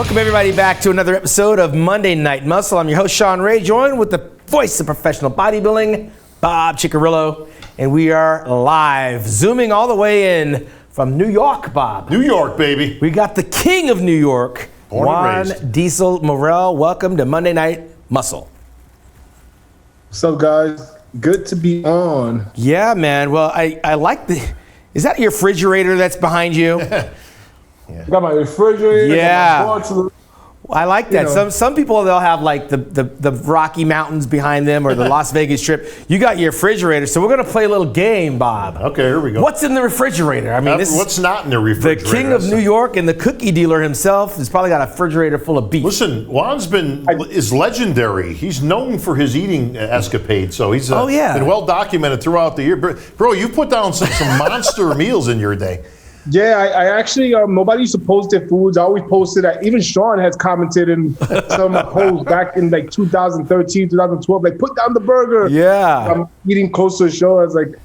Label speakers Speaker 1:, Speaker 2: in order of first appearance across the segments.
Speaker 1: Welcome everybody back to another episode of Monday Night Muscle. I'm your host, Sean Ray, joined with the voice of professional bodybuilding, Bob Ciccarillo, and we are live, zooming all the way in from New York, Bob.
Speaker 2: New York, baby.
Speaker 1: We got the king of New York, Juan Morel. Welcome to Monday Night Muscle.
Speaker 3: What's up, guys? Good to be on.
Speaker 1: Yeah, man. Well, I like the... Is that your refrigerator that's behind you?
Speaker 3: Yeah. Got my refrigerator.
Speaker 1: Yeah. I like that. You know. Some people, they'll have like the Rocky Mountains behind them or the Las Vegas Strip. You got your refrigerator, so we're going to play a little game, Bob.
Speaker 2: Okay, here we go.
Speaker 1: What's in the refrigerator? I mean,
Speaker 2: what's not in the refrigerator?
Speaker 1: The king of New York and the cookie dealer himself has probably got a refrigerator full of beef.
Speaker 2: Listen, Juan's is legendary. He's known for his eating escapades, so he's been well documented throughout the year. Bro, you put down some monster meals in your day.
Speaker 3: Yeah, I actually, nobody used to post their foods. I always posted that. Even Sean has commented in some of my posts back in like 2013, 2012, like, put down the burger.
Speaker 1: Yeah.
Speaker 3: I'm eating close to the show. I was like,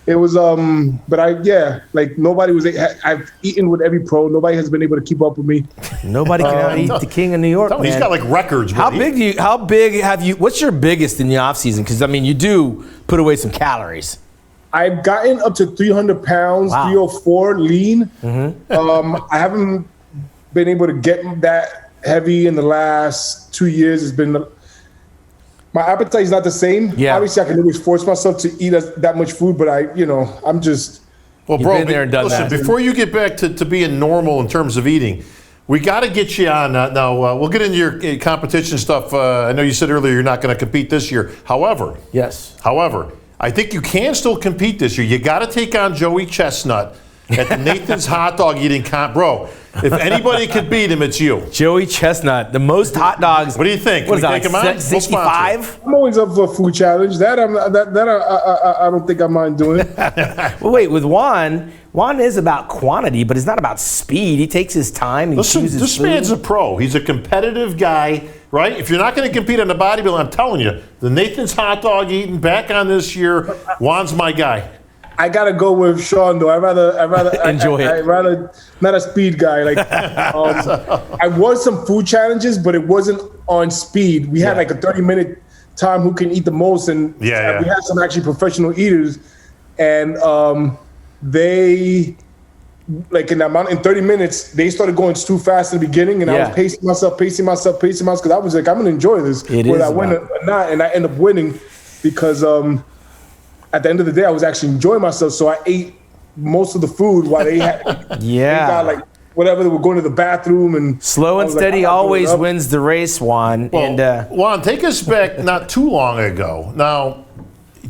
Speaker 3: it was, like nobody was, I've eaten with every pro. Nobody has been able to keep up with me.
Speaker 1: Nobody can out-eat the king of New York, man.
Speaker 2: He's got like records.
Speaker 1: How big have you, what's your biggest in the off season? Because I mean, you do put away some calories.
Speaker 3: I've gotten up to 300 pounds, wow. 304 lean. Mm-hmm. I haven't been able to get that heavy in the last 2 years. It's been, my appetite is not the same. Yeah. Obviously, I can always force myself to eat that much food, but I'm just.
Speaker 2: Well, bro, listen, before you get back to being normal in terms of eating, we got to get you on. Now, we'll get into your competition stuff. I know you said earlier you're not going to compete this year. However, I think you can still compete this year. You got to take on Joey Chestnut at the Nathan's Hot Dog Eating Comp. Bro, if anybody could beat him, it's you.
Speaker 1: Joey Chestnut, the most hot dogs.
Speaker 2: What do you think?
Speaker 1: What is that, like 65?
Speaker 3: I'm always up for a food challenge. I don't think I mind doing.
Speaker 1: Well, wait, with Juan is about quantity, but it's not about speed. He takes his time.
Speaker 2: Listen, this man's a pro. He's a competitive guy. Right? If you're not going to compete on the bodybuilding, I'm telling you, the Nathan's Hot Dog Eating back on this year, Juan's my guy.
Speaker 3: I gotta go with Sean though. I'd rather
Speaker 1: enjoy it.
Speaker 3: I'd rather not a speed guy. Like I was some food challenges, but it wasn't on speed. We had like a 30-minute time who can eat the most, and we had some actually professional eaters, and they. Like in 30 minutes, they started going too fast in the beginning, and I was pacing myself, because I was like, I'm gonna enjoy this, whether I win or not, and I end up winning because at the end of the day, I was actually enjoying myself. So I ate most of the food while they had, they got like whatever, they were going to the bathroom, and
Speaker 1: slow and steady always wins the race, Juan.
Speaker 2: Well,
Speaker 1: and
Speaker 2: Juan, take us back not too long ago. Now,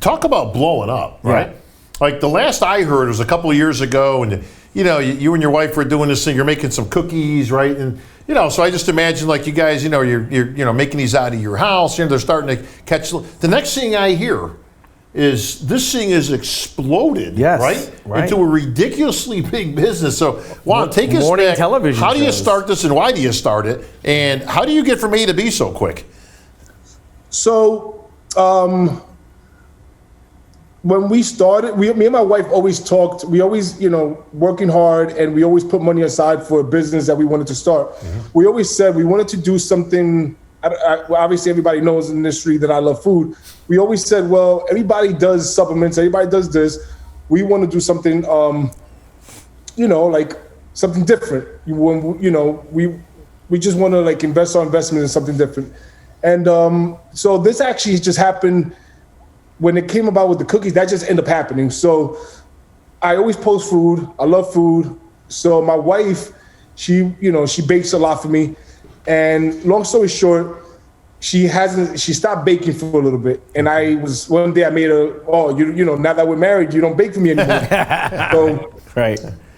Speaker 2: talk about blowing up, right? Like the last I heard was a couple of years ago, and you and your wife were doing this thing. You're making some cookies, right? And so I just imagine like you guys, you're making these out of your house. They're starting to catch. The next thing I hear is this thing is exploded, right? Into a ridiculously big business. So Juan, take us back.
Speaker 1: Television
Speaker 2: how do you start this, and why do you start it? And how do you get from A to B so quick?
Speaker 3: So. When we started, me and my wife always talked. We always, working hard, and we always put money aside for a business that we wanted to start. Mm-hmm. We always said we wanted to do something. Obviously, everybody knows in the industry that I love food. We always said, well, everybody does supplements. Everybody does this. We want to do something, like something different. We just want to like invest our investment in something different. And so this actually just happened. When it came about with the cookies, that just ended up happening. So I always post food. I love food. So my wife, she bakes a lot for me. And long story short, she stopped baking for a little bit. And one day I made her, now that we're married, you don't bake for me anymore. So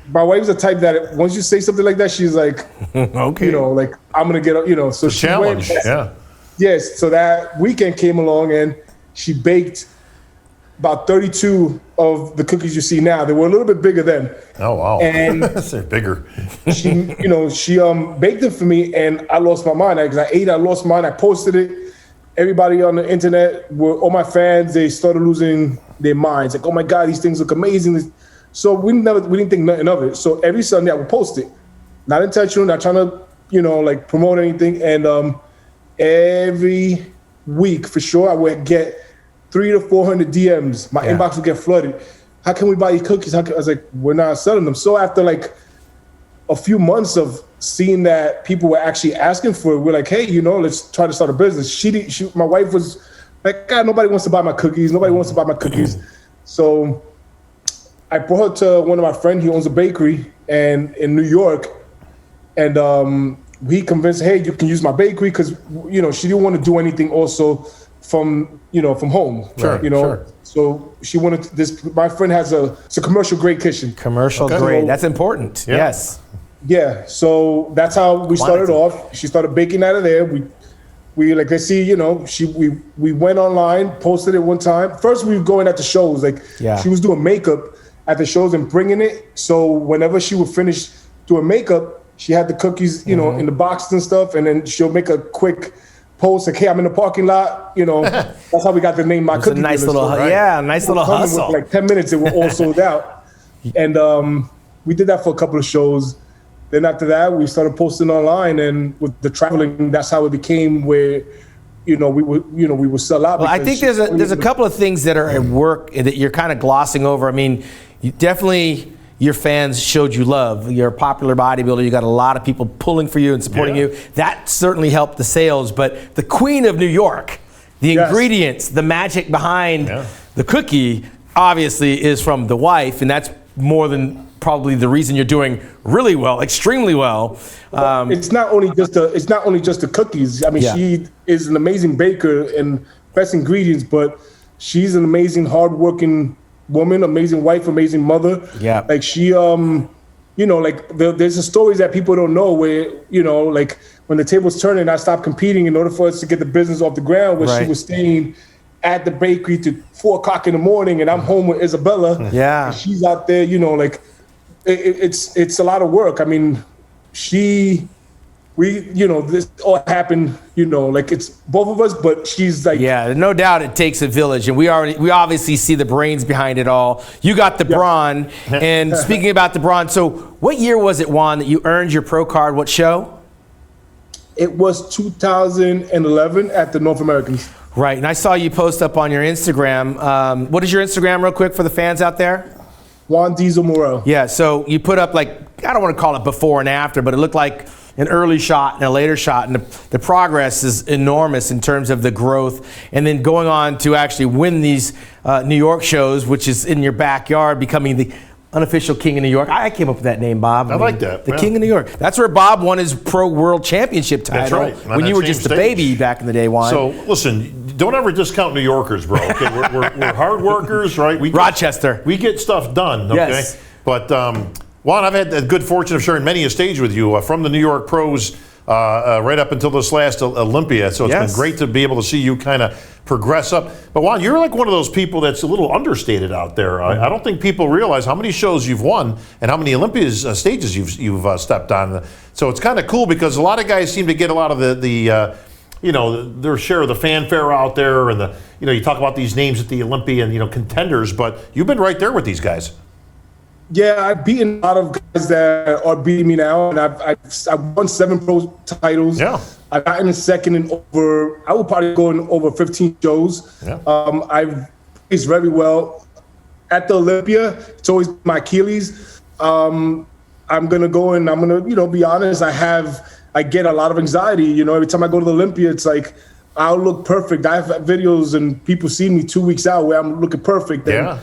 Speaker 3: my wife's the type that once you say something like that, she's like, okay, like I'm going to get up, so she
Speaker 2: challenge,
Speaker 3: went. Yes. So that weekend came along, and she baked about 32 of the cookies you see now. They were a little bit bigger then.
Speaker 2: Oh, wow.
Speaker 3: And
Speaker 2: they're bigger.
Speaker 3: She baked them for me, and I lost my mind. Because I lost my mind. I posted it. Everybody on the internet, all my fans, they started losing their minds. Like, oh my God, these things look amazing. So we didn't think nothing of it. So every Sunday I would post it. Not intentional, not trying to like promote anything. And every week, for sure, I would get 300 to 400 DMs. My inbox would get flooded. How can we buy you cookies? I was like, we're not selling them. So after like a few months of seeing that people were actually asking for it, we're like, hey, let's try to start a business. My wife was like, God, nobody wants to buy my cookies. Nobody wants to buy my cookies. So I brought her to one of my friends. He owns a bakery in New York. And he convinced, hey, you can use my bakery, because, she didn't want to do anything also from home.
Speaker 1: Sure.
Speaker 3: So she wanted this. My friend has it's a commercial grade kitchen.
Speaker 1: Commercial grade. That's important. Yeah. Yes.
Speaker 3: Yeah. So that's how we started off. She started baking out of there. We like, let's see, we went online, posted it one time. First we were going at the shows. Like she was doing makeup at the shows and bringing it. So whenever she would finish doing makeup, she had the cookies, in the boxes and stuff. And then she'll make a quick post like, hey, I'm in the parking lot. That's how we got the name My Cookie.
Speaker 1: Nice little, nice little hustle.
Speaker 3: With like 10 minutes, they were all sold out. And we did that for a couple of shows. Then after that, we started posting online, and with the traveling, that's how it became where, we would sell out.
Speaker 1: Well, I think there's a couple of things that are at work that you're kind of glossing over. I mean, your fans showed you love. You're a popular bodybuilder. You got a lot of people pulling for you and supporting you. That certainly helped the sales. But the Queen of New York, the ingredients, the magic behind the cookie, obviously is from the wife, and that's more than probably the reason you're doing really well, extremely well.
Speaker 3: It's not only just the cookies. I mean, she is an amazing baker and best ingredients, but she's an amazing, hardworking woman, amazing wife, amazing mother. Yeah. Like she, there's the stories that people don't know where, like when the table's turning, I stopped competing in order for us to get the business off the ground, where she was staying at the bakery to 4:00 in the morning, and I'm home with Isabella. Yeah. And she's out there, it's a lot of work. I mean, this all happened, it's both of us, but she's like.
Speaker 1: Yeah, no doubt it takes a village, and we obviously see the brains behind it all. You got the brawn, and speaking about the brawn, so what year was it, Juan, that you earned your pro card? What show?
Speaker 3: It was 2011 at the North Americans.
Speaker 1: Right, and I saw you post up on your Instagram. What is your Instagram real quick for the fans out there?
Speaker 3: Juan Diesel Morel.
Speaker 1: Yeah, so you put up I don't want to call it before and after, but it looked like an early shot and a later shot, and the progress is enormous in terms of the growth, and then going on to actually win these New York shows, which is in your backyard, becoming the unofficial King of New York. I came up with that name, Bob.
Speaker 2: I like that.
Speaker 1: The King of New York. That's where Bob won his Pro World Championship title.
Speaker 2: That's right.
Speaker 1: When you were just a baby back in the day, Juan.
Speaker 2: So listen, don't ever discount New Yorkers, bro. Okay, we're hard workers, right?
Speaker 1: Rochester.
Speaker 2: We get stuff done. Okay.
Speaker 1: Yes.
Speaker 2: But Juan, I've had the good fortune of sharing many a stage with you from the New York pros right up until this last Olympia. So it's been great to be able to see you kind of progress up. But Juan, you're like one of those people that's a little understated out there. I don't think people realize how many shows you've won and how many Olympia stages you've stepped on. So it's kind of cool because a lot of guys seem to get a lot of their share of the fanfare out there, and you talk about these names at the Olympia and contenders, but you've been right there with these guys.
Speaker 3: Yeah, I've beaten a lot of guys that are beating me now, and I've won 7 pro titles. Yeah, I've gotten second in I will probably go in over 15 shows. Yeah. I've placed very well at the Olympia. It's always my Achilles. I'm gonna go and I'm gonna be honest. I get a lot of anxiety. Every time I go to the Olympia, it's like I'll look perfect. I have videos and people see me 2 weeks out where I'm looking perfect. And,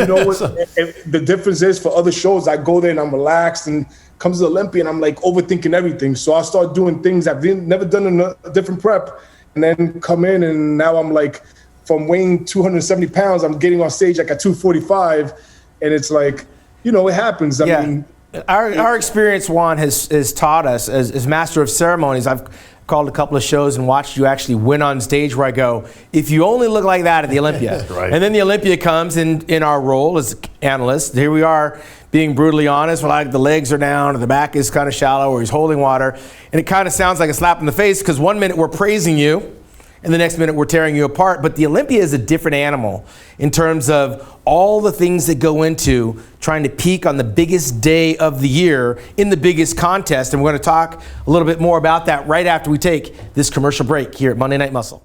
Speaker 3: what the difference is for other shows, I go there and I'm relaxed, and comes to the Olympia and I'm like overthinking everything. So I start doing things I've never done in a different prep, and then come in and now I'm like, from weighing 270 pounds, I'm getting on stage like at 245, and it's like, it happens. I mean,
Speaker 1: our experience, Juan, has taught us as master of ceremonies. I've called a couple of shows and watched you actually win on stage, where I go, if you only look like that at the Olympia, right. And then the Olympia comes in our role as analysts. Here we are being brutally honest, when the legs are down and the back is kind of shallow, or he's holding water, and it kind of sounds like a slap in the face, because 1 minute we're praising you, and the next minute we're tearing you apart. But the Olympia is a different animal in terms of all the things that go into trying to peak on the biggest day of the year in the biggest contest. And we're going to talk a little bit more about that right after we take this commercial break here at Monday Night Muscle.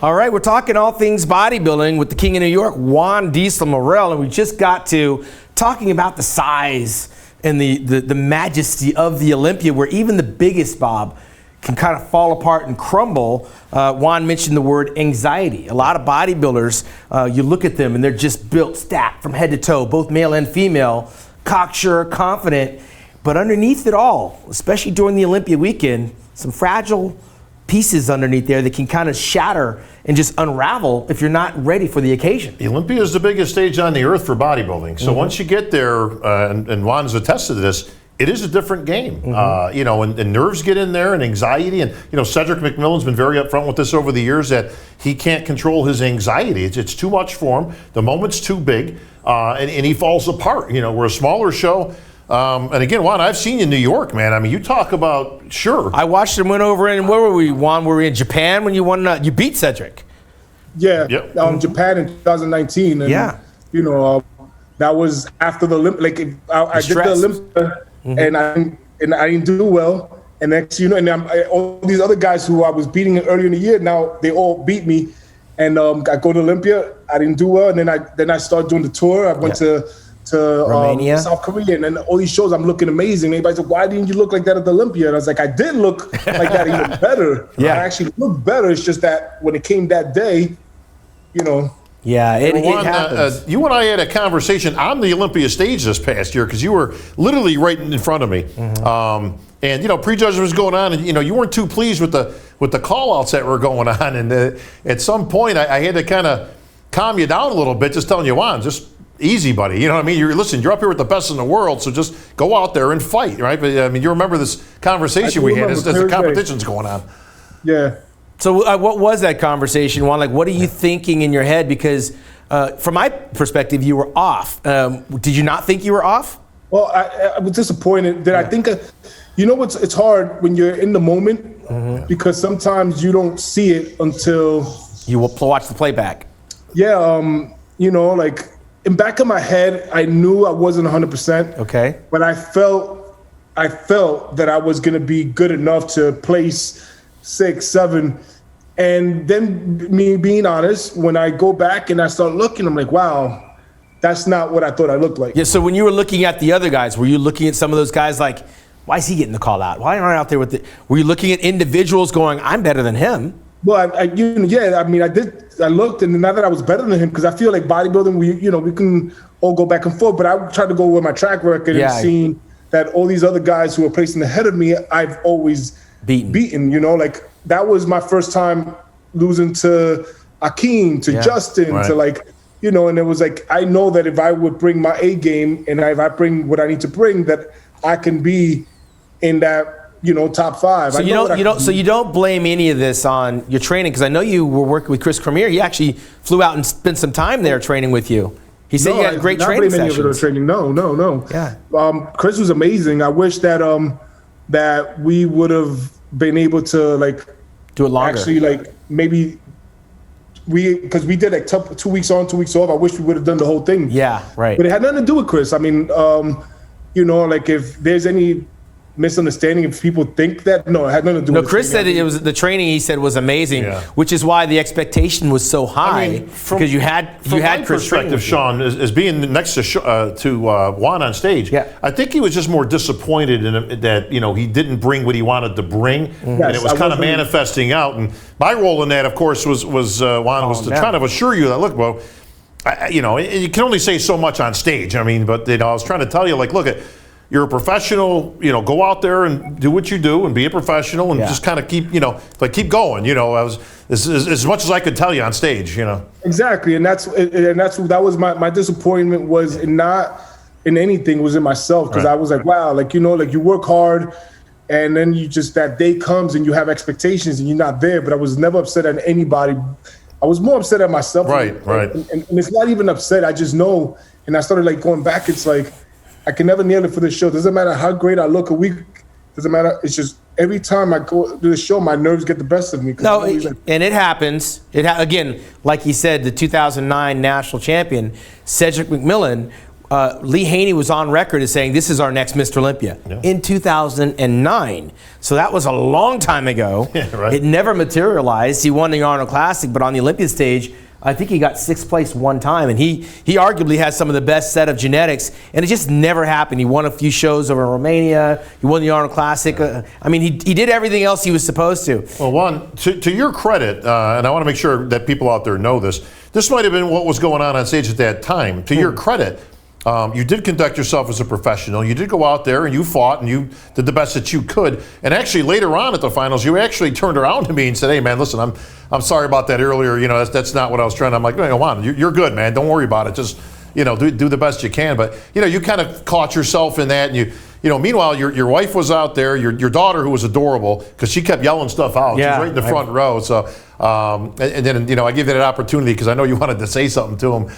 Speaker 1: All right, we're talking all things bodybuilding with the King of New York, Juan Morel, and we just got to talking about the size and the majesty of the Olympia, where even the biggest, Bob, can kind of fall apart and crumble. Juan mentioned the word anxiety. A lot of bodybuilders, you look at them and they're just built, stacked from head to toe, both male and female, cocksure, confident, but underneath it all, especially during the Olympia weekend, some fragile pieces underneath there that can kind of shatter and just unravel if you're not ready for the occasion.
Speaker 2: The Olympia is the biggest stage on the earth for bodybuilding. So once you get there, and Juan's attested to this, it is a different game. You know, and nerves get in there and anxiety. And, you know, Cedric McMillan's been very upfront with this over the years that he can't control his anxiety. It's too much for him. The moment's too big, and he falls apart. You know, we're a smaller show. And again, Juan, I've seen you in New York, man. I mean, you talk about, sure.
Speaker 1: I watched him went over in, where were we, Juan? Were we in Japan when you won? You beat Cedric.
Speaker 3: Yeah, Japan in 2019. And, you know, that was after the Olympia. Like, I did the Olympia, and I didn't do well. And next, you know, and all these other guys who I was beating earlier in the year, now they all beat me. And I go to Olympia, I didn't do well. And then I started doing the tour. I went to Romania, South Korea, and then all these shows, I'm looking amazing. Everybody's like, why didn't you look like that at the Olympia? And I was like, I did look like that even better. I actually looked better. It's just that when it came that day, you know.
Speaker 1: Yeah, it happens.
Speaker 2: You and I had a conversation on the Olympia stage this past year because you were literally right in front of me. And, you know, prejudgment was going on, and, you know, you weren't too pleased with the call-outs that were going on. And at some point, I had to kind of calm you down a little bit, just telling you, Juan, just easy, buddy. You know what I mean? You're up here with the best in the world, so just go out there and fight, right? But I mean, you remember this conversation we had as the competition's going on.
Speaker 3: Yeah.
Speaker 1: So what was that conversation, Juan? Like, what are you thinking in your head? Because from my perspective, you were off. Did you not think you were off?
Speaker 3: Well, I was disappointed that I think, you know what's, it's hard when you're in the moment because sometimes you don't see it until
Speaker 1: you will watch the playback.
Speaker 3: Yeah. You know, like, in back of my head, I knew I wasn't 100%.
Speaker 1: Okay.
Speaker 3: But I felt that I was going to be good enough to place 6, 7. And then me being honest, when I go back and I start looking, I'm like, wow, that's not what I thought I looked like.
Speaker 1: Yeah, so when you were looking at the other guys, were you looking at some of those guys like, why is he getting the call out? Why aren't I out there with it? Were you looking at individuals going, I'm better than him?
Speaker 3: Well, I mean, I looked, and now that I was better than him, because I feel like bodybuilding, we can all go back and forth, but I tried to go with my track record and seeing that all these other guys who are placing ahead of me, I've always beaten, you know, like that was my first time losing to Akeem, to Justin, to like, you know, and it was like, I know that if I would bring my A game and if I bring what I need to bring, that I can be in that, you know, top 5.
Speaker 1: So you don't blame any of this on your training, because I know you were working with Chris Cormier. He actually flew out and spent some time there training with you. He said you had great training sessions.
Speaker 3: No. Yeah. Chris was amazing. I wish that that we would have been able to like
Speaker 1: do it longer.
Speaker 3: Actually, like maybe because we did like 2 weeks on, 2 weeks off. I wish we would have done the whole thing.
Speaker 1: Yeah, right.
Speaker 3: But it had nothing to do with Chris. I mean, you know, like if there's any misunderstanding, if people think that, no, it had nothing to do with
Speaker 1: Chris said it was the training, he said, was amazing, which is why the expectation was so high, because you had Chris
Speaker 2: perspective, Sean, as being next to Juan on stage, I think he was just more disappointed in that, you know, he didn't bring what he wanted to bring, and it was kind of manifesting out. And my role in that, of course, was Juan was to try to assure you that, look, well, you know, you can only say so much on stage. I mean, but you know, I was trying to tell you, like, look, you're a professional, go out there and do what you do and be a professional and just kind of keep, keep going. I was as much as I could tell you on stage,
Speaker 3: Exactly, and that was my disappointment was not in anything, it was in myself, because I was like, wow, you work hard, and then that day comes and you have expectations and you're not there. But I was never upset at anybody. I was more upset at myself.
Speaker 2: Right.
Speaker 3: And it's not even upset. I just know, and I started going back. It's like, I can never nail it for this show. Doesn't matter how great I look a week. Doesn't matter. It's just every time I go to the show, my nerves get the best of me.
Speaker 1: No, and it happens. Again, like he said, the 2009 national champion, Cedric McMillan, Lee Haney was on record as saying, this is our next Mr. Olympia in 2009. So that was a long time ago. It never materialized. He won the Arnold Classic, but on the Olympia stage, I think he got 6th place one time, and he arguably has some of the best set of genetics, and it just never happened. He won a few shows over in Romania. He won the Arnold Classic. He did everything else he was supposed to.
Speaker 2: Well, Juan, to your credit, and I want to make sure that people out there know this might have been what was going on stage at that time. To your credit, you did conduct yourself as a professional. You did go out there and you fought and you did the best that you could. And actually later on at the finals, you actually turned around to me and said, hey man, listen, I'm sorry about that earlier. That's not what I was trying to. I'm like, no, Juan, you're good, man. Don't worry about it. Just, do the best you can. But, you kind of caught yourself in that, and meanwhile, your wife was out there, your daughter, who was adorable, because she kept yelling stuff out. She was right in the front row. So, and then, I gave you that opportunity because I know you wanted to say something to him.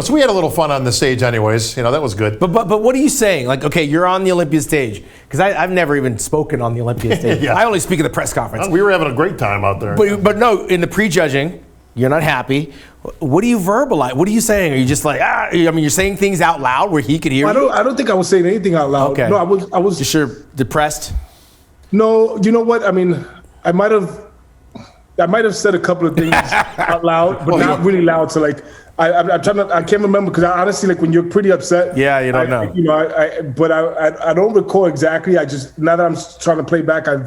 Speaker 2: So we had a little fun on the stage anyways. That was good.
Speaker 1: But what are you saying? Okay, you're on the Olympia stage. Because I've never even spoken on the Olympia stage. I only speak at the press conference.
Speaker 2: We were having a great time out there.
Speaker 1: But no, in the prejudging, you're not happy. What do you verbalize? What are you saying? Are you just like, you're saying things out loud where he could hear you?
Speaker 3: I don't think I was saying anything out loud.
Speaker 1: Okay.
Speaker 3: No, I was.
Speaker 1: Just sure depressed?
Speaker 3: No, you know what? I might have said a couple of things out loud, but not really loud. So I'm trying to. I can't remember, because I honestly, when you're pretty upset.
Speaker 1: Yeah, you don't know.
Speaker 3: But I don't recall exactly. I just, now that I'm trying to play back, I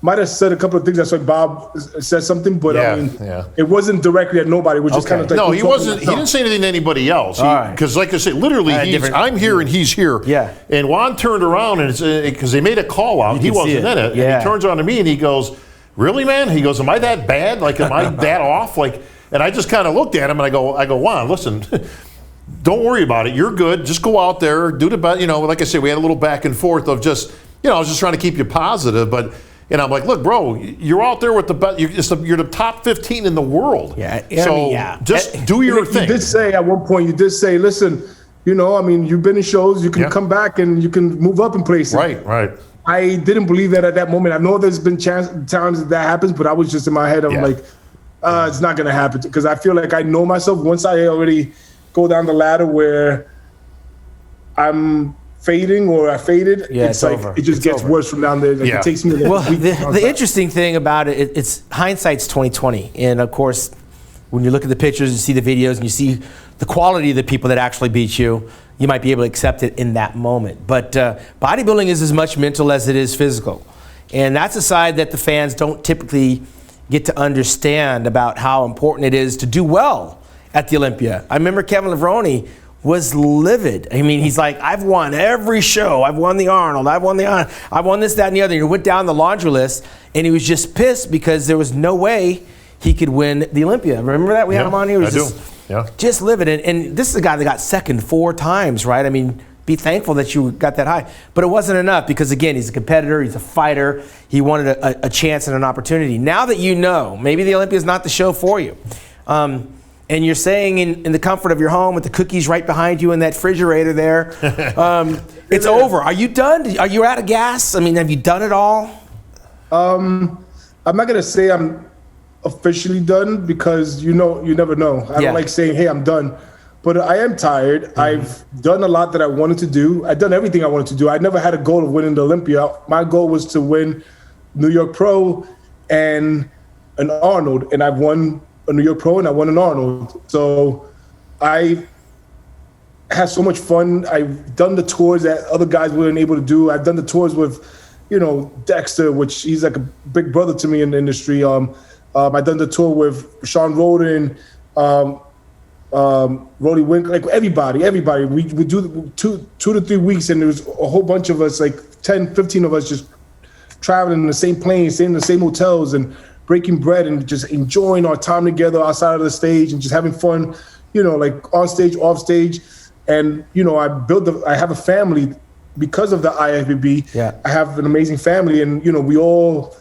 Speaker 3: might have said a couple of things. That's why Bob said something, but it wasn't directly at nobody. It was just kind of like,
Speaker 2: no, he wasn't. He didn't say anything to anybody else. Because, like I said, literally, I'm here and he's here.
Speaker 1: Yeah.
Speaker 2: And Juan turned around and because they made a call out, he wasn't in it. And he turns around to me and he goes, "Really, man?" He goes, "Am I that bad? Am I that off?" And I just kind of looked at him and I go, Juan, listen, don't worry about it. You're good. Just go out there, do the best. Like I said, we had a little back and forth of just, I was just trying to keep you positive, but. And I'm like, look, bro, you're out there with the best. You're the top 15 in the world.
Speaker 1: Yeah.
Speaker 2: Just do your thing.
Speaker 3: You did say at one point, listen, you've been in shows. You can come back and you can move up in places.
Speaker 2: Right.
Speaker 3: I didn't believe that at that moment. I know there's been times that happens, but I was just in my head. I'm like, it's not going to happen, because I feel like I know myself. Once I already go down the ladder where I'm fading or I faded, it's like over. It just gets worse from down there. It takes me a week.
Speaker 1: The interesting thing about it's hindsight's 2020, and of course, when you look at the pictures, you see the videos, and you see the quality of the people that actually beat you, you might be able to accept it in that moment. But bodybuilding is as much mental as it is physical, and that's a side that the fans don't typically get to understand about how important it is to do well at the Olympia. I remember Kevin Levrone was livid. He's like, I've won every show. I've won the Arnold. I've won this, that, and the other. And he went down the laundry list, and he was just pissed because there was no way he could win the Olympia. Remember that? We had him on here. He was just livid. And this is a guy that got second 4 times, right? Be thankful that you got that high. But it wasn't enough because, again, he's a competitor. He's a fighter. He wanted a chance and an opportunity. Now that you know, maybe the Olympia is not the show for you. And you're saying in the comfort of your home with the cookies right behind you in that refrigerator there, it's over. Are you done? Are you out of gas? Have you done it all?
Speaker 3: I'm not going to say I'm officially done, because you never know. I don't like saying, hey, I'm done. But I am tired. Mm-hmm. I've done a lot that I wanted to do. I've done everything I wanted to do. I never had a goal of winning the Olympia. My goal was to win New York Pro and an Arnold, and I've won a New York Pro and I won an Arnold. So I had so much fun. I've done the tours that other guys weren't able to do. I've done the tours with, Dexter, which he's like a big brother to me in the industry. I've done the tour with Sean Roden. Rolly Wink, like everybody. We do 2 to 3 weeks, and there's a whole bunch of us, like 10, 15 of us, just traveling in the same planes, staying in the same hotels, and breaking bread, and just enjoying our time together outside of the stage, and just having fun, like on stage, off stage. And I have a family because of the IFBB.
Speaker 1: Yeah.
Speaker 3: I have an amazing family, and we all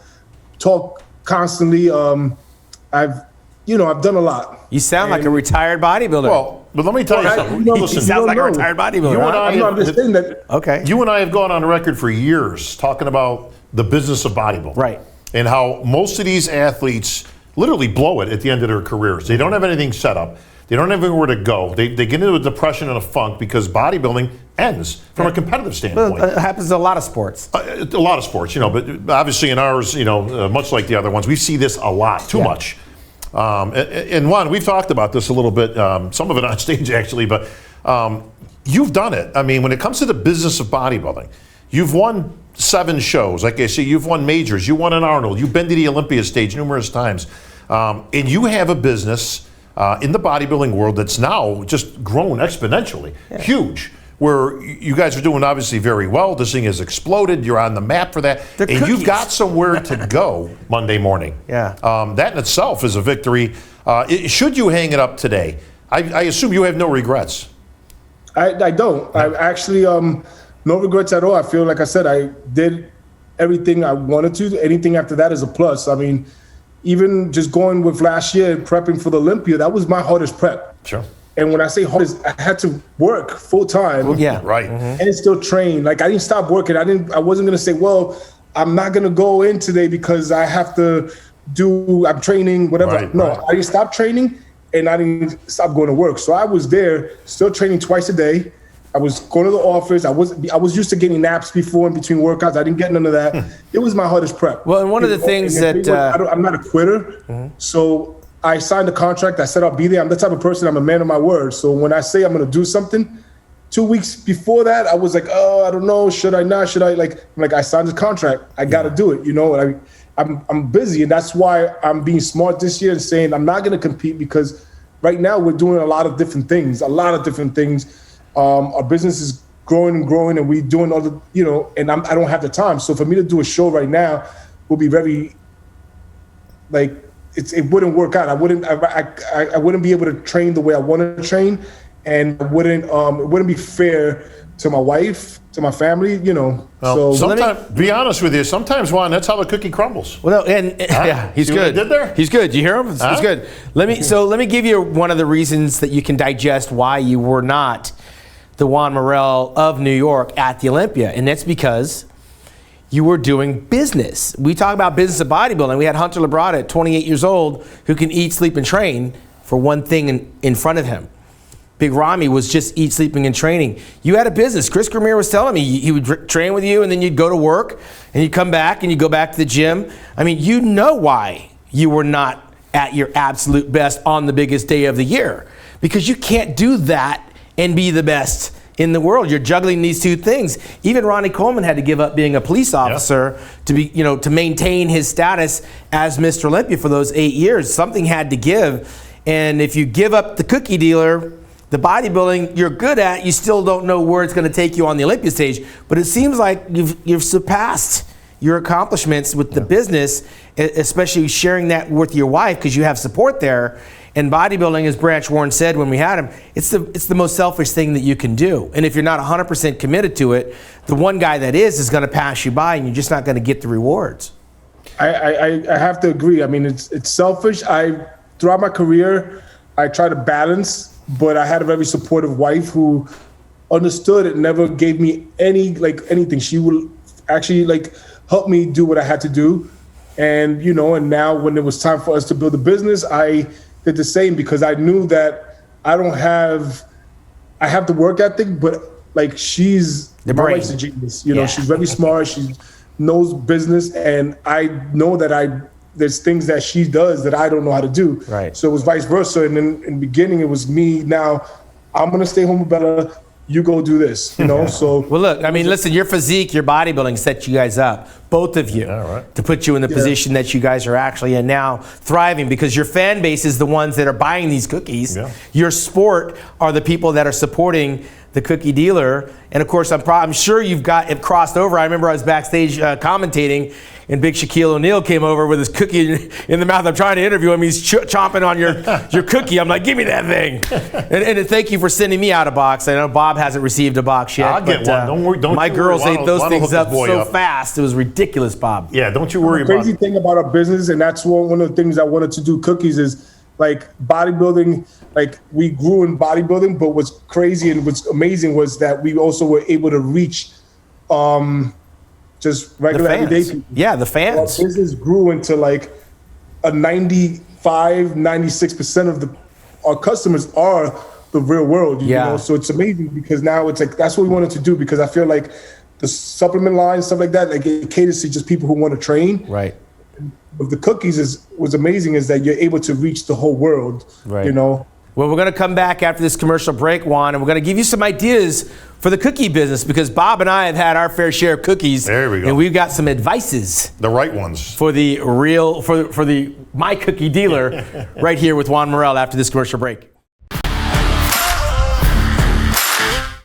Speaker 3: talk constantly. I've done a lot.
Speaker 1: You sound like a retired bodybuilder.
Speaker 2: Well, but let me tell you something.
Speaker 1: He
Speaker 2: Listen,
Speaker 1: sounds like a retired bodybuilder.
Speaker 2: You and
Speaker 1: huh?
Speaker 2: I-
Speaker 3: I'm just saying that.
Speaker 1: Okay.
Speaker 2: you and I have gone on record for years talking about the business of bodybuilding.
Speaker 1: Right.
Speaker 2: And how most of these athletes literally blow it at the end of their careers. They don't have anything set up. They don't have anywhere to go. They get into a depression and a funk because bodybuilding ends from a competitive standpoint.
Speaker 1: Well, it happens in a lot of sports.
Speaker 2: A lot of sports, but obviously in ours, much like the other ones, we see this a lot, too much. And Juan, we've talked about this a little bit, some of it on stage actually, but you've done it. I mean, when it comes to the business of bodybuilding, you've won 7 shows. Like I say, you've won majors. You won an Arnold. You've been to the Olympia stage numerous times. And you have a business in the bodybuilding world that's now just grown exponentially, huge, where you guys are doing obviously very well. This thing has exploded. You're on the map for that.
Speaker 1: They're
Speaker 2: and
Speaker 1: cookies.
Speaker 2: You've got somewhere to go Monday morning.
Speaker 1: Yeah.
Speaker 2: That in itself is a victory. Should you hang it up today, I assume you have no regrets.
Speaker 3: I don't. I actually no regrets at all. I feel like I said I did everything I wanted to. Anything after that is a plus. I mean, even just going with last year prepping for the Olympia, that was my hardest prep.
Speaker 2: Sure.
Speaker 3: And when I say hardest, I had to work full time.
Speaker 1: Yeah.
Speaker 2: Right.
Speaker 3: And still train. Like I didn't stop working. I wasn't gonna say, well, I'm not gonna go in today because I have to I'm training, whatever.
Speaker 2: Right,
Speaker 3: no,
Speaker 2: right.
Speaker 3: I didn't stop training and I didn't stop going to work. So I was there still training twice a day. I was going to the office. I was used to getting naps before in between workouts. I didn't get none of that. It was my hardest prep.
Speaker 1: Well, and one of the things that
Speaker 3: I'm not a quitter. So I signed a contract. I said I'll be there. I'm the type of person, I'm a man of my word. So when I say I'm going to do something, 2 weeks before that, I was like, oh, I don't know. Should I not? Should I? I signed the contract. I got to do it. I'm busy. And that's why I'm being smart this year and saying I'm not going to compete because right now we're doing a lot of different things. Our business is growing and we're doing all the, and I don't have the time. So for me to do a show right now will be very, it wouldn't work out. I wouldn't be able to train the way I want to train, and it wouldn't be fair to my wife, to my family,
Speaker 2: Well,
Speaker 3: So
Speaker 2: sometimes, be honest with you, sometimes, Juan, that's how the cookie crumbles.
Speaker 1: Well, no, yeah, he's
Speaker 2: See what I
Speaker 1: good.
Speaker 2: did there?
Speaker 1: He's good. You hear him? He's
Speaker 2: Huh?
Speaker 1: good. Let me give you one of the reasons that you can digest why you were not the Juan Morel of New York at the Olympia, and that's because you were doing business. We talk about business of bodybuilding. We had Hunter Labrada at 28 years old who can eat, sleep, and train for one thing in front of him. Big Ramy was just eat, sleeping, and training. You had a business. Chris Cormier was telling me he would train with you, and then you'd go to work, and you'd come back, and you'd go back to the gym. I mean, you know why you were not at your absolute best on the biggest day of the year, because you can't do that and be the best in the world. You're juggling these two things. Even Ronnie Coleman had to give up being a police officer to be, to maintain his status as Mr. Olympia for those 8 years. Something had to give. And if you give up the cookie dealer, the bodybuilding you're good at, you still don't know where it's going to take you on the Olympia stage. But it seems like you've surpassed your accomplishments with the business, especially sharing that with your wife because you have support there. And bodybuilding, as Branch Warren said when we had him, it's the most selfish thing that you can do. And if you're not 100% committed to it, the one guy that is going to pass you by, and you're just not going to get the rewards.
Speaker 3: I have to agree. I mean, it's selfish. Throughout my career, I try to balance, but I had a very supportive wife who understood it, never gave me anything. She would actually help me do what I had to do. And, and now when it was time for us to build a business, I did the same because I knew that I have the work ethic, but she's my wife's a genius. She's very smart. She knows business, and I know that there's things that she does that I don't know how to do.
Speaker 1: Right.
Speaker 3: So it was vice versa. And then in the beginning, it was me. Now I'm gonna stay home with Bella. you go do this, you know? So
Speaker 1: well, look, I mean, listen, your physique, your bodybuilding sets you guys up, both of you, to put you in the position that you guys are actually in now, thriving, because your fan base is the ones that are buying these cookies. Yeah. Your sport are the people that are supporting the cookie dealer. And of course, I'm sure you've got it crossed over. I remember I was backstage commentating, and big Shaquille O'Neal came over with his cookie in the mouth. I'm trying to interview him. He's chomping on your cookie. I'm like, give me that thing. And thank you for sending me out a box. I know Bob hasn't received a box yet.
Speaker 2: I'll get one. Don't worry.
Speaker 1: My girls ate those things up so fast. It was ridiculous, Bob.
Speaker 2: Yeah, don't you worry
Speaker 3: about it. The
Speaker 2: crazy
Speaker 3: thing about our business, and that's one of the things I wanted to do cookies is, like, bodybuilding, like, we grew in bodybuilding, but what's crazy and what's amazing was that we also were able to reach just regular everyday people.
Speaker 1: Yeah, the fans.
Speaker 3: Our business grew into like a 96% of our customers are the real world, you know? So it's amazing because now it's like, that's what we wanted to do, because I feel like the supplement line, stuff like that, like it caters to just people who want to train.
Speaker 1: Right.
Speaker 3: But the cookies was amazing is that you're able to reach the whole world, you know?
Speaker 1: Well, we're going to come back after this commercial break, Juan, and we're going to give you some ideas for the cookie business, because Bob and I have had our fair share of cookies.
Speaker 2: There we go.
Speaker 1: And we've got some advices.
Speaker 2: The right ones.
Speaker 1: For the real, for the My Cookie Dealer right here with Juan Morel after this commercial break.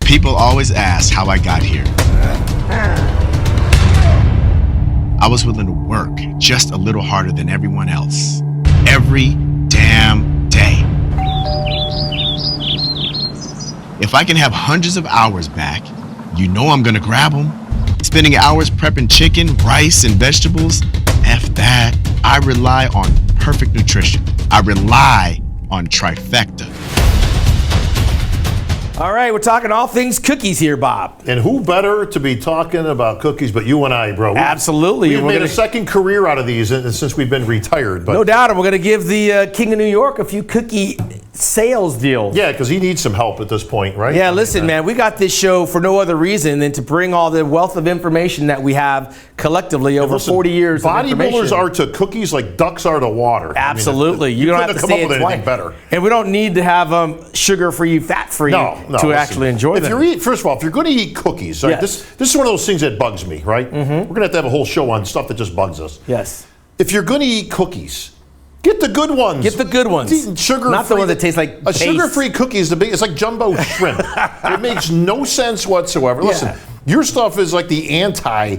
Speaker 4: People always ask how I got here. I was willing to work just a little harder than everyone else. Every damn day. If I can have hundreds of hours back, you know I'm gonna grab them. Spending hours prepping chicken, rice, and vegetables, F that. I rely on perfect nutrition. I rely on Trifecta.
Speaker 1: All right, we're talking all things cookies here, Bob.
Speaker 2: And who better to be talking about cookies but you and I, bro?
Speaker 1: Absolutely.
Speaker 2: We've made a second career out of these since we've been retired. But
Speaker 1: no doubt, and we're going to give the King of New York a few cookie sales deals.
Speaker 2: Yeah, because he needs some help at this point, right?
Speaker 1: Yeah, listen, man, we got this show for no other reason than to bring all the wealth of information that we have collectively over 40 years of information.
Speaker 2: Bodybuilders are to cookies like ducks are to water.
Speaker 1: Absolutely.
Speaker 2: I mean,
Speaker 1: you don't have to say
Speaker 2: it twice. Better.
Speaker 1: And we don't need to have sugar-free, fat-free to actually enjoy them.
Speaker 2: First of all, if you're going to eat cookies, right, this is one of those things that bugs me, right? We're going to have a whole show on stuff that just bugs us.
Speaker 1: Yes.
Speaker 2: If you're going to eat cookies, get the good ones.
Speaker 1: Get the good ones.
Speaker 2: Sugar-free.
Speaker 1: Not the one that tastes like
Speaker 2: a sugar-free cookie is it's like jumbo shrimp. It makes no sense whatsoever. Listen, your stuff is like the anti.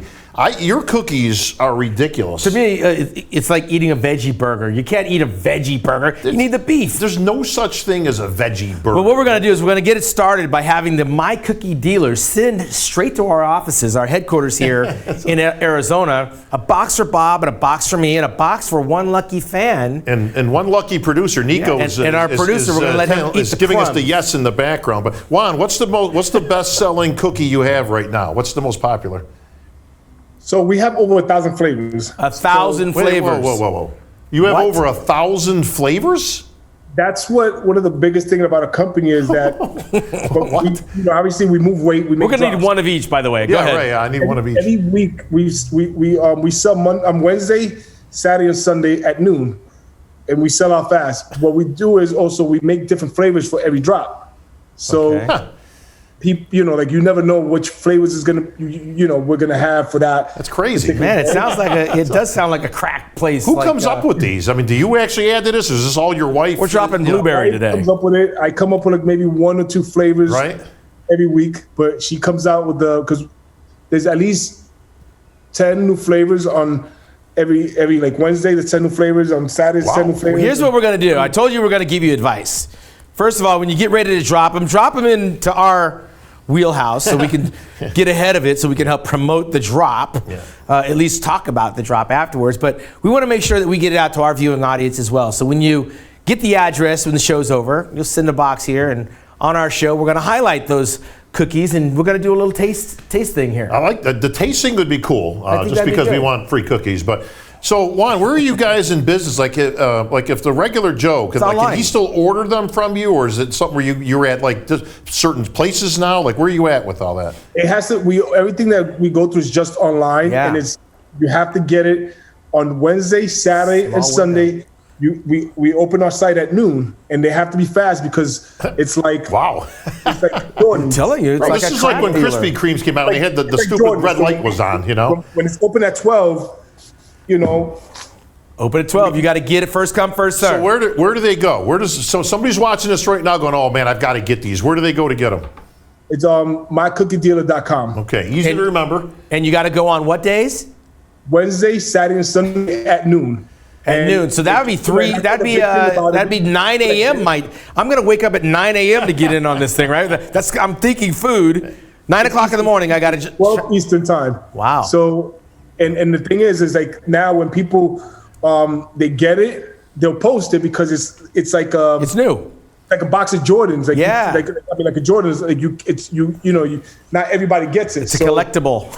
Speaker 2: Your cookies are ridiculous.
Speaker 1: To me, it's like eating a veggie burger. You can't eat a veggie burger. You need the beef.
Speaker 2: There's no such thing as a veggie burger.
Speaker 1: But what we're going to do is we're going to get it started by having the My Cookie dealers send straight to our offices, our headquarters here in Arizona, a box for Bob and a box for me and a box for one lucky fan.
Speaker 2: And one lucky producer, Nico,
Speaker 1: and our producer, we're going to let him eat the
Speaker 2: giving
Speaker 1: crumbs.
Speaker 2: us the yes in the background. But Juan, what's the best-selling cookie you have right now? What's the most popular?
Speaker 3: So we have over 1,000 flavors.
Speaker 1: 1,000 flavors.
Speaker 2: Whoa. You have over 1,000 flavors?
Speaker 3: That's one of the biggest things about a company is that. Obviously we move weight. We're
Speaker 1: going to need one of each, by the way. Go ahead.
Speaker 2: Right. Yeah, I need one of each.
Speaker 3: Every week we sell on Wednesday, Saturday, and Sunday at noon, and we sell out fast. What we do is also we make different flavors for every drop. So. People, like you never know which flavors is we're gonna have for that.
Speaker 2: That's crazy,
Speaker 1: man. It does sound like a crack place.
Speaker 2: Who comes up with these? I mean, do you actually add to this? Or is this all your wife?
Speaker 1: We're dropping blueberry today.
Speaker 3: Comes up with it. I come up with like maybe 1 or 2 flavors every week, but she comes out with because there's at least 10 new flavors on every like Wednesday. There's 10 new flavors on Saturdays. 10 new flavors.
Speaker 1: Here's what we're gonna do. I told you we're gonna give you advice. First of all, when you get ready to drop them into our wheelhouse so we can get ahead of it, so we can help promote the drop, at least talk about the drop afterwards. But we want to make sure that we get it out to our viewing audience as well. So when you get the address when the show's over, you'll send a box here, and on our show we're going to highlight those cookies, and we're going to do a little taste thing here.
Speaker 2: I like the tasting would be cool, just because we want free cookies. But so Juan, where are you guys in business? Like if the regular Joe, can he still order them from you, or is it something where you're at like certain places now? Like where are you at with all that?
Speaker 3: It has to. Everything that we go through is just online, and you have to get it on Wednesday, Saturday, and Sunday. we open our site at noon, and they have to be fast because it's like
Speaker 2: wow.
Speaker 3: It's like Jordan.
Speaker 1: I'm telling you, it's like
Speaker 2: this
Speaker 1: a
Speaker 2: is like when
Speaker 1: dealer.
Speaker 2: Krispy Kremes came out. They had the
Speaker 3: It's like
Speaker 2: stupid
Speaker 3: Jordan.
Speaker 2: red light was on. You know,
Speaker 3: When it's open at 12, you know.
Speaker 1: Open at 12. You got to get it first come, first serve.
Speaker 2: so where do they go? So somebody's watching this right now, going, "Oh man, I've got to get these." Where do they go to get them?
Speaker 3: It's mycookiedealer.com.
Speaker 2: Okay, easy to remember.
Speaker 1: And you got to go on what days?
Speaker 3: Wednesday, Saturday, and Sunday at noon.
Speaker 1: At noon. So that would be that'd be 9 a.m. I'm going to wake up at 9 a.m. to get in on this thing, right? I'm thinking food. 9 o'clock in the morning, I got to
Speaker 3: 12 Eastern time.
Speaker 1: Wow.
Speaker 3: So, and the thing is like now when people they get it, they'll post it because it's like
Speaker 1: it's new.
Speaker 3: like a box of Jordans. Like
Speaker 1: Yeah.
Speaker 3: like a Jordan is like you not everybody gets it.
Speaker 1: It's a collectible.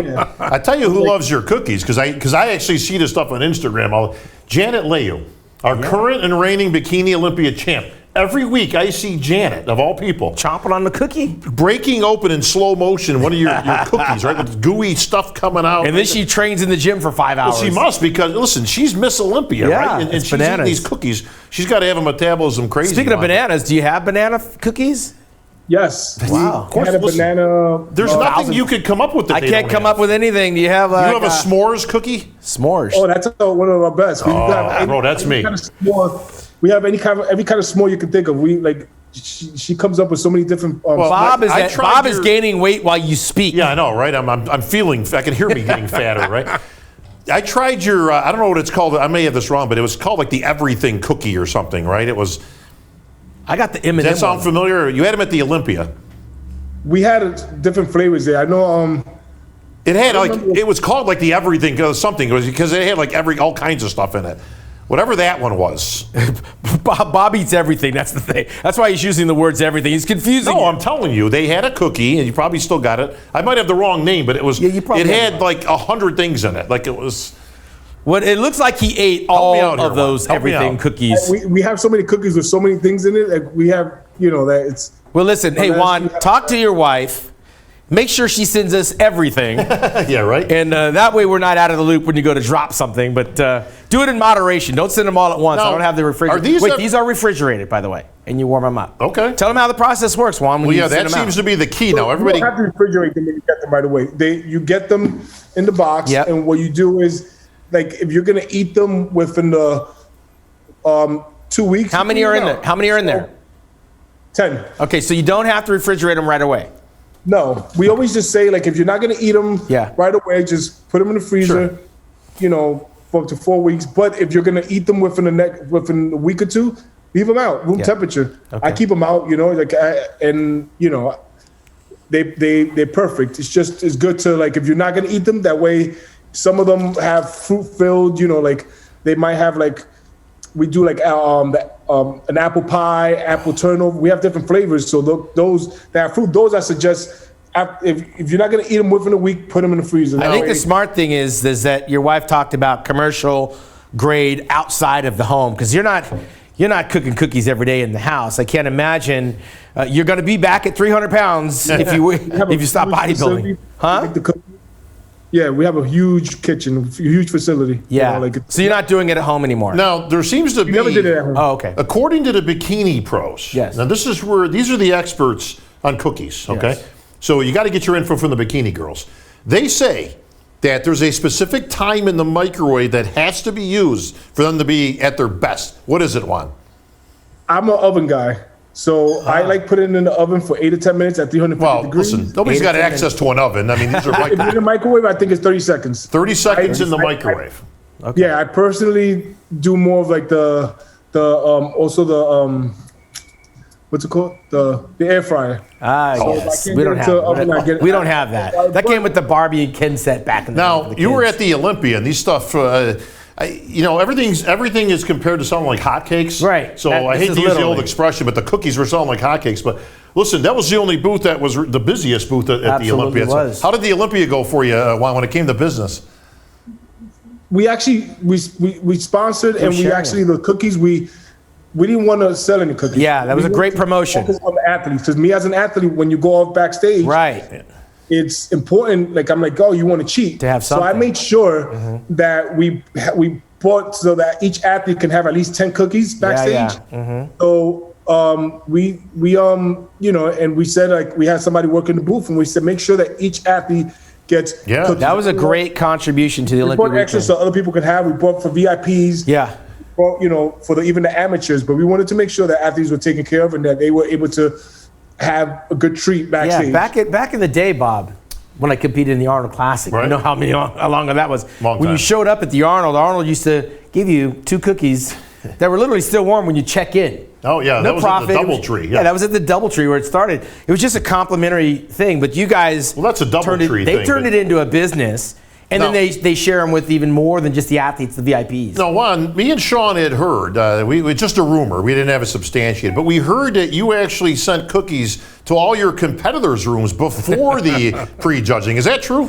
Speaker 3: Yeah.
Speaker 2: I tell you who loves your cookies because I actually see this stuff on Instagram. Janet Leyu, our current and reigning Bikini Olympia champ. Every week I see Janet, of all people,
Speaker 1: Chomping on the cookie.
Speaker 2: breaking open in slow motion one of your cookies, right? With gooey stuff coming out.
Speaker 1: And then she trains in the gym for 5 hours.
Speaker 2: Well, she must because, listen, she's Miss Olympia,
Speaker 1: Yeah,
Speaker 2: right? And
Speaker 1: it's
Speaker 2: she's
Speaker 1: bananas.
Speaker 2: eating these cookies. She's got to have a metabolism crazy.
Speaker 1: Speaking of
Speaker 2: on it.
Speaker 1: bananas, do you have banana cookies?
Speaker 3: Yes.
Speaker 1: Wow.
Speaker 3: We had a
Speaker 2: Listen,
Speaker 3: banana.
Speaker 2: There's nothing you could come up with that
Speaker 1: I
Speaker 2: they
Speaker 1: can't
Speaker 2: don't
Speaker 1: come
Speaker 2: have.
Speaker 1: up with anything. Do you have
Speaker 2: You have a s'mores cookie?
Speaker 1: s'mores?
Speaker 3: Oh, that's one of our best.
Speaker 2: Bro, that's me.
Speaker 3: Kind of s'more, we have every kind of s'more you can think of. We like she comes up with so many different.
Speaker 1: Bob
Speaker 2: I
Speaker 1: is
Speaker 2: tried
Speaker 1: Bob is
Speaker 2: your-
Speaker 1: gaining weight while you speak.
Speaker 2: Yeah, I know, right? I'm feeling. I can hear me getting fatter, right? I tried your. I don't know what it's called. I may have this wrong, but it was called like the everything cookie or something, right? It was.
Speaker 1: I got the M&M.
Speaker 2: Does that sound
Speaker 1: one.
Speaker 2: familiar? You had them at the Olympia.
Speaker 3: we had different flavors there. I know.
Speaker 2: It had like
Speaker 3: remember-
Speaker 2: it was called like the everything something. It was because it had like all kinds of stuff in it. Whatever that one was.
Speaker 1: Bob eats everything. That's the thing. That's why he's using the words everything. He's confusing.
Speaker 2: No,
Speaker 1: you.
Speaker 2: I'm telling you, they had a cookie, and you probably still got it. I might have the wrong name, but it was.
Speaker 1: Yeah, you probably
Speaker 2: it
Speaker 1: have
Speaker 2: had like 100 things in it. Like it was.
Speaker 1: What it looks like he ate
Speaker 2: me
Speaker 1: all
Speaker 2: out here,
Speaker 1: of those
Speaker 2: Juan. Help me
Speaker 1: everything
Speaker 2: out.
Speaker 1: cookies.
Speaker 3: We have so many cookies with so many things in it. Like we have, that it's.
Speaker 1: Well, listen, hey
Speaker 3: that's-
Speaker 1: Juan, talk to your wife. Make sure she sends us everything,
Speaker 2: Yeah, right.
Speaker 1: and that way we're not out of the loop when you go to drop something. But do it in moderation. Don't send them all at once.
Speaker 2: Now,
Speaker 1: I don't have the refrigerator.
Speaker 2: are these
Speaker 1: Wait,
Speaker 2: ev-
Speaker 1: these are refrigerated, by the way, and you warm them up.
Speaker 2: Okay.
Speaker 1: Tell them how the process works, Juan. When
Speaker 2: Well,
Speaker 1: you
Speaker 2: yeah,
Speaker 1: send
Speaker 2: that
Speaker 1: them
Speaker 2: seems
Speaker 1: out.
Speaker 2: to be the key now.
Speaker 3: You
Speaker 2: Everybody.
Speaker 3: don't have to refrigerate them when you get them right away. You get them in the box,
Speaker 1: Yep.
Speaker 3: and what you do is, like, if you're gonna eat them within the 2 weeks.
Speaker 1: How many are in there? How many are in there?
Speaker 3: 10.
Speaker 1: Okay, so you don't have to refrigerate them right away.
Speaker 3: No, we always just say, like, if you're not gonna eat them
Speaker 1: Yeah.
Speaker 3: right away, just put them in the freezer. For up to 4 weeks. But if you're gonna eat them within a week or two, leave them out, room temperature.
Speaker 1: Okay.
Speaker 3: I keep them out, they're perfect. It's good to, like, if you're not gonna eat them, that way some of them have fruit filled, like they might have, like, we do like an apple pie, apple turnover. We have different flavors. So those that fruit, those I suggest, if you're not gonna eat them within a week, put them in the freezer.
Speaker 1: I think the smart thing is that your wife talked about commercial grade outside of the home, because you're not cooking cookies every day in the house. I can't imagine you're going to be back at 300 pounds if you stop bodybuilding, huh?
Speaker 3: Yeah, we have a huge kitchen, a huge facility.
Speaker 1: Yeah. So you're not doing it at home anymore.
Speaker 2: Now there seems to be.
Speaker 3: We never did it at home.
Speaker 1: Oh, okay.
Speaker 2: According to the Bikini Pros.
Speaker 1: Yes.
Speaker 2: Now these are the experts on cookies. Okay.
Speaker 1: Yes.
Speaker 2: So you got to get your info from the Bikini Girls. They say that there's a specific time in the microwave that has to be used for them to be at their best. What is it, Juan?
Speaker 3: I'm an oven guy. So I like putting it in the oven for 8 to 10 minutes at 350
Speaker 2: Well,
Speaker 3: degrees.
Speaker 2: listen, nobody's
Speaker 1: 8 to
Speaker 2: got
Speaker 1: 10
Speaker 2: access to an oven. I mean, these are
Speaker 3: If you're in the microwave, I think it's 30 seconds.
Speaker 2: 30 seconds in the
Speaker 3: I-
Speaker 2: microwave.
Speaker 3: Yeah, I personally do more of like what's it called? The air fryer.
Speaker 1: Yes.
Speaker 3: if I
Speaker 1: We
Speaker 3: can't
Speaker 1: don't
Speaker 3: get into oven, I
Speaker 1: have.
Speaker 3: get-
Speaker 1: We don't have that. That came with the Barbie and Ken set back in the day.
Speaker 2: Now,
Speaker 1: for the
Speaker 2: you were
Speaker 1: kids.
Speaker 2: at the Olympia, and these stuff, everything is compared to selling like hotcakes.
Speaker 1: Right.
Speaker 2: So
Speaker 1: This
Speaker 2: I hate
Speaker 1: is
Speaker 2: to use the old
Speaker 1: literally.
Speaker 2: expression, but the cookies were selling like hotcakes. But listen, that was the only booth that was the busiest booth at the
Speaker 1: Absolutely
Speaker 2: Olympia.
Speaker 1: was.
Speaker 2: How did the Olympia go for you, Juan, when it came to business?
Speaker 3: We actually we sponsored, and we
Speaker 1: sharing
Speaker 3: actually the cookies we didn't want to sell any cookies.
Speaker 1: Yeah, that was
Speaker 3: We
Speaker 1: a great
Speaker 3: wanted to
Speaker 1: promotion.
Speaker 3: focus on the athletes, because me as an athlete, when you go off backstage,
Speaker 1: Right.
Speaker 3: it's important. Like, I'm like, oh, you want to cheat?
Speaker 1: To have
Speaker 3: So I
Speaker 1: something.
Speaker 3: made sure that we bought so that each athlete can have at least 10 cookies backstage.
Speaker 1: Yeah.
Speaker 3: So we you know, and we said, like, we had somebody work in the booth, and we said make sure that each athlete gets cookies.
Speaker 1: That was a great contribution to the Olympia
Speaker 3: We bought extra so other people could have. We bought for VIPs.
Speaker 1: Yeah.
Speaker 3: Well, you know, for even the amateurs, but we wanted to make sure that athletes were taken care of and that they were able to have a good treat backstage.
Speaker 1: Yeah, back in the day, Bob, when I competed in the Arnold Classic, you know how long that was.
Speaker 2: Long
Speaker 1: when
Speaker 2: time.
Speaker 1: you showed up at the Arnold used to give you 2 cookies that were literally still warm when you check in.
Speaker 2: Oh yeah,
Speaker 1: No
Speaker 2: that was
Speaker 1: profit.
Speaker 2: at the DoubleTree.
Speaker 1: Yeah, that was at the DoubleTree where it started. It was just a complimentary thing, but you guys,
Speaker 2: Well, that's a DoubleTree
Speaker 1: They
Speaker 2: thing,
Speaker 1: turned
Speaker 2: but-
Speaker 1: it into a business. And then they share them with even more than just the athletes, the VIPs.
Speaker 2: No, Juan, me and Sean had heard, it's just a rumor, we didn't have it substantiated, but we heard that you actually sent cookies to all your competitors' rooms before the pre-judging. Is that true?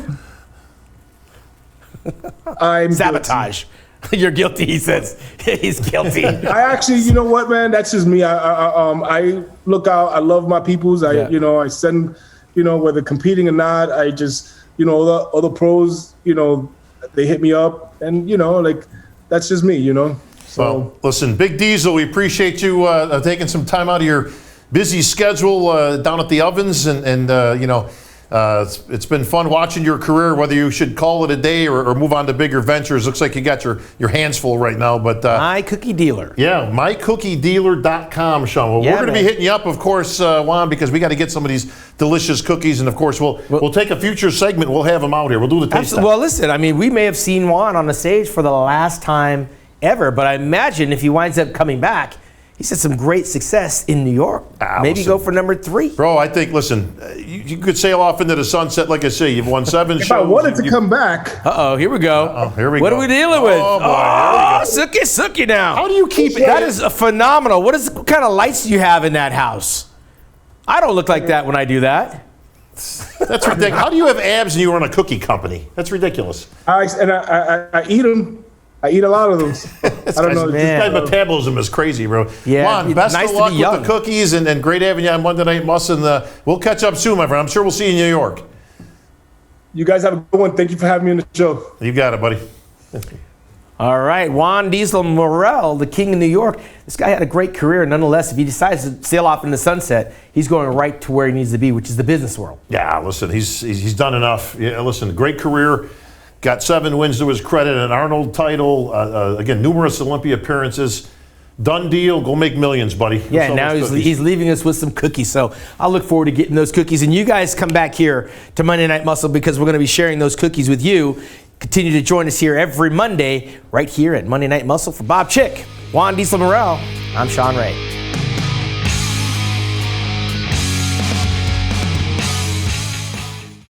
Speaker 3: I'm
Speaker 1: Sabotage. You're guilty, he says. He's guilty.
Speaker 3: I actually, you know what, man? That's just me. I look out. I love my peoples. You know, I send, you know, whether competing or not, I just, you know, other pros, you know, they hit me up, and you know, like, that's just me, you know. So
Speaker 2: well, listen, Big Diesel, we appreciate you taking some time out of your busy schedule down at the ovens, and you know, it's been fun watching your career, whether you should call it a day or move on to bigger ventures. Looks like you got your hands full right now. But
Speaker 1: My Cookie Dealer.
Speaker 2: Yeah, mycookiedealer.com, Sean. Well,
Speaker 1: Yeah,
Speaker 2: we're going to be hitting you up, of course, Juan, because we got to get some of these delicious cookies. And, of course, we'll take a future segment. We'll have them out here. We'll do the taste test.
Speaker 1: Well, listen, I mean, we may have seen Juan on the stage for the last time ever, but I imagine if he winds up coming back, he's had some great success in New York. Maybe
Speaker 2: listen,
Speaker 1: go for number 3.
Speaker 2: Bro, I think, listen, you could sail off into the sunset. Like I say, you've won 7 shows.
Speaker 3: if I wanted to come back,
Speaker 1: Here we go.
Speaker 2: Here we
Speaker 1: what
Speaker 2: go.
Speaker 1: are we dealing with?
Speaker 2: Oh, boy, here we go.
Speaker 1: Sookie now.
Speaker 2: How do you keep it?
Speaker 1: That is phenomenal. What kind of lights do you have in that house? I don't look like that when I do that.
Speaker 2: That's ridiculous. How do you have abs and you run a cookie company? That's ridiculous.
Speaker 3: I eat them. I eat a lot of them. I don't know.
Speaker 1: Man.
Speaker 2: This guy's metabolism is crazy, bro.
Speaker 1: Yeah,
Speaker 2: Juan, best
Speaker 1: nice
Speaker 2: of
Speaker 1: to
Speaker 2: luck
Speaker 1: be
Speaker 2: with
Speaker 1: young.
Speaker 2: the cookies, and great having you on Monday Night Muscle. And we'll catch up soon, my friend. I'm sure we'll see you in New York.
Speaker 3: You guys have a good one. Thank you for having me on the show.
Speaker 2: You got it, buddy.
Speaker 1: All right, Juan Diesel Morel, the king of New York. This guy had a great career. Nonetheless, if he decides to sail off in the sunset, he's going right to where he needs to be, which is the business world.
Speaker 2: Yeah, listen, he's done enough. Yeah, listen, great career. Got 7 wins to his credit, an Arnold title. Again, numerous Olympia appearances. Done deal. Go make millions, buddy.
Speaker 1: Yeah, now he's leaving us with some cookies. So I'll look forward to getting those cookies. And you guys come back here to Monday Night Muscle because we're going to be sharing those cookies with you. Continue to join us here every Monday right here at Monday Night Muscle. For Bob Chick, Juan Diesel Morel, I'm Sean Ray.